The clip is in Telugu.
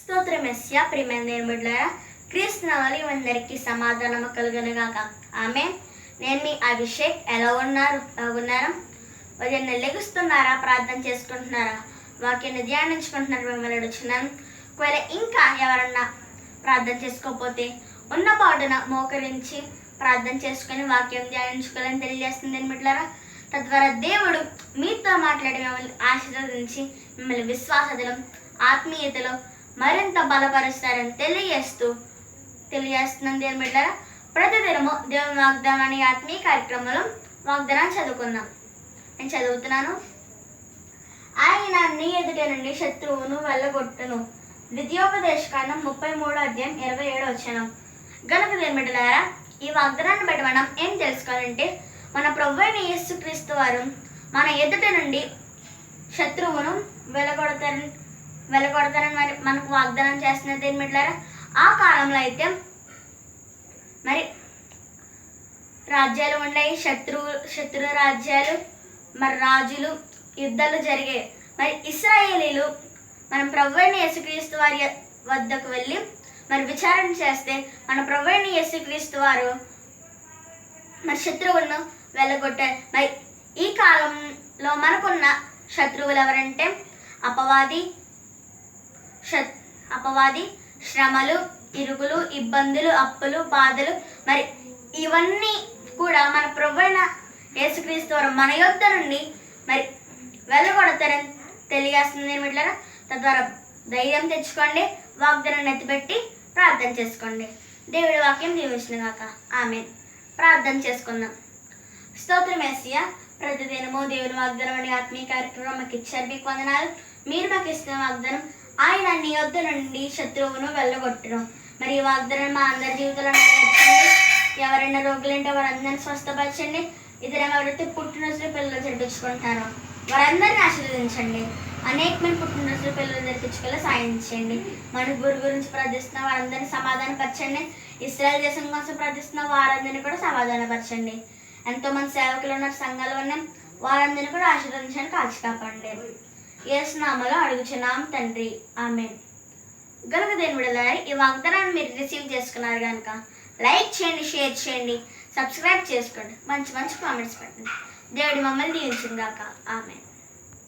స్తోత్రమెస్య ప్రియమైన దేవుని బిడ్డలారా, క్రీస్తు నామములో అందరికీ సమాధానము కలుగును గాక. ఆమేన్. నేను మీ అభిషేక్. ఎలా ఉన్నారు? బాగున్నారా? ఉదయం లెగుస్తున్నారా? ప్రార్థన చేసుకుంటున్నారా? వాక్యాన్ని ధ్యానించుకుంటున్నారు? మిమ్మల్ని అడుగుతున్నాను. ఒకవేళ ఇంకా ఎవరన్నా ప్రార్థన చేసుకోకపోతే ఉన్న పాటున మోకరించి ప్రార్థన చేసుకొని వాక్యం ధ్యానించుకోవాలని తెలియజేస్తుంది బిడ్డలారా. తద్వారా దేవుడు మీతో మాట్లాడి మిమ్మల్ని ఆశీర్వదించి మిమ్మల్ని విశ్వాసతలో ఆత్మీయతలో మరింత బలపరుస్తారని తెలియజేస్తున్నాను దేవుని బిడ్డలారా. ప్రతిదినము దేవుని వాగ్దానం అనే ఆత్మీయ కార్యక్రమంలో వాగ్దానం చదువుకుందాం. నేను చదువుతున్నాను. ఆయన నీ ఎదుట నుండి శత్రువును వెళ్ళగొట్టును. ద్వితీయోపదేశకాండం 33:27 గనుక దేవుని బిడ్డలారా, ఈ వాగ్దానాన్ని బట్టి మనం ఏం తెలుసుకోవాలంటే, మన ప్రభువైన యేసుక్రీస్తు వారు మన ఎదుట నుండి శత్రువును వెళ్ళగొడతారని మరి మనకు వాగ్దానం చేస్తున్నారు దేవుని బిడ్డలారా. ఆ కాలంలో అయితే మరి రాజ్యాలు ఉన్నాయి, శత్రు రాజ్యాలు, మరి రాజులు, యుద్ధాలు జరిగాయి. మరి ఇశ్రాయేలీలు మన ప్రభువైన యేసుక్రీస్తు వారి వద్దకు వెళ్ళి మరి విచారణ చేస్తే మన ప్రభువైన యేసుక్రీస్తు వారు మరి శత్రువులను వెళ్ళగొట్టారు. మరి ఈ కాలంలో మనకున్న శత్రువులు ఎవరంటే అపవాది, శ్రమలు, ఇరుగులు, ఇబ్బందులు, అప్పులు, బాధలు. మరి ఇవన్నీ కూడా మన ప్రభువైన యేసుక్రీస్తు వారు మన యొద్ద నుండి మరి వెళ్ళగొడతారని తెలియజేస్తుంది బిడ్డలారా. తద్వారా ధైర్యం తెచ్చుకోండి, వాగ్దానాన్ని ఎత్తిపెట్టి ప్రార్థన చేసుకోండి. దేవుడి వాక్యం దీవించును గాక. ఆమేన్. ప్రార్థన చేసుకుందాం. స్తోత్రం యేసయ్యా, ప్రతిదినము దేవుని వాగ్దానం అనే ఆత్మీయ కార్యక్రమం మాకు ఇచ్చారు. మీకు వందనాలు. మీరు మాకు ఇస్తున్న వాగ్దానం, ఆయన నీ యొద్ద నుండి శత్రువును వెళ్ళగొట్టును. మరి ఈ వాగ్దానం మా అందరి జీవితంలో నెరవేర్చండి. ఎవరైనా రోగులుంటే వారందరినీ స్వస్థపరచండి. ఎవరైతే పుట్టినరోజులు పిల్లలు జరిపించుకుంటారో వారందరినీ ఆశీర్వదించండి. అనేకమైన పుట్టినరోజులు పిల్లలు జరిపించుకోవాలి సాయం చేయండి. మణిపూర్ గురించి ప్రార్థిస్తున్న వారందరినీ సమాధానపరచండి. ఇశ్రాయేల్ దేశం కోసం ప్రార్థిస్తున్న వారందరినీ కూడా సమాధానపరచండి. ఎంతోమంది సేవకులు ఉన్నారు, సంఘాలు ఉన్నాయి, వారందరినీ కూడా ఆశీర్వదించడానికి కాచి కాపాడండి. యేసు నామములో అడుగుచున్నాం తండ్రి. ఆమేన్. గనుక దేవుని బిడ్డలారా, ఈ వాగ్దానాన్ని మీరు రిసీవ్ చేసుకున్నారు కనుక లైక్ చేయండి, షేర్ చేయండి, సబ్స్క్రైబ్ చేసుకోండి, మంచి కామెంట్స్ పెట్టండి. దేవుడి మమ్మల్ని దీవించును గాక. ఆమేన్.